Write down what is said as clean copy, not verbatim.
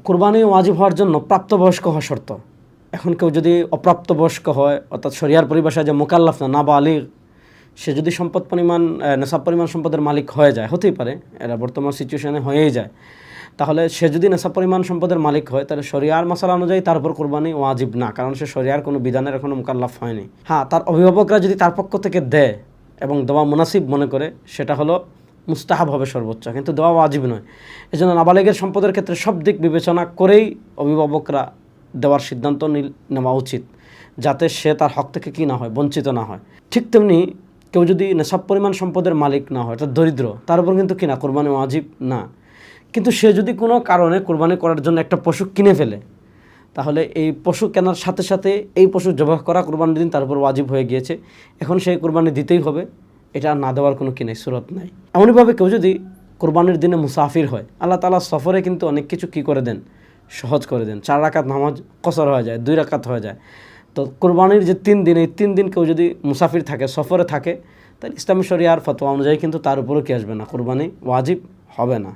কুরবানি ওয়াজিব হওয়ার জন্য প্রাপ্তবয়স্ক হওয়া শর্ত। এখন কেউ যদি অপ্রাপ্তবয়স্ক হয়, অর্থাৎ শরিয়ার পরিভাষায় যে মুকাল্লাফ না, নাবালিগ, সে যদি সম্পদ পরিমাণ নেশাব পরিমাণ সম্পদের মালিক হয়ে যায়, হতেই পারে, এরা বর্তমান সিচুয়েশনে হয়েই যায়, তাহলে সে যদি নেশাব পরিমাণ সম্পদের মালিক হয়, তাহলে শরিয়ার মাসালা অনুযায়ী তার উপর কুরবানি ওয়াজিব না, কারণ সে শরিয়ার কোনো বিধানের এখনও মুকাল্লাফ হয়নি। হ্যাঁ, তার অভিভাবকরা যদি তার পক্ষ থেকে দেয় এবং দেওয়া মুনাসিব মনে করে, সেটা হলো মুস্তাহাব হবে সর্বোচ্চ, কিন্তু দেওয়া ওয়াজিব নয়। এজন্য নাবালিগের সম্পদের ক্ষেত্রে সব দিক বিবেচনা করেই অভিভাবকরা দেওয়ার সিদ্ধান্ত নেওয়া উচিত, যাতে সে তার হক থেকে কী না হয়, বঞ্চিত না হয়। ঠিক তেমনি কেউ যদি নেশাব পরিমাণ সম্পদের মালিক না হয়, অর্থাৎ দরিদ্র, তার উপর কিন্তু কিনা কোরবানি ওয়াজিব না। কিন্তু সে যদি কোনো কারণে কোরবানি করার জন্য একটা পশু কিনে ফেলে, তাহলে এই পশু কেনার সাথে সাথে এই পশু জবাহ করা কোরবানির দিন তার উপর ওয়াজিব হয়ে গিয়েছে, এখন সেই কোরবানি দিতেই হবে, এটা না দেওয়ার কোনো কি নেই, সুরত নাই। এমনইভাবে কেউ যদি কোরবানির দিনে মুসাফির হয়, আল্লাহ তাআলা সফরে কিন্তু অনেক কিছু কী করে দেন, সহজ করে দেন। 4 রাকাত নামাজ কসর হয়ে যায়, 2 রাকাত হয়ে যায়। তো কোরবানির যে 3 দিন, এই 3 দিন কেউ যদি মুসাফির থাকে, সফরে থাকে, তাহলে ইসলামী শরিয়ার ফতোয়া অনুযায়ী কিন্তু তার উপরও কি আসবে না, কোরবানি ওয়াজিব হবে না।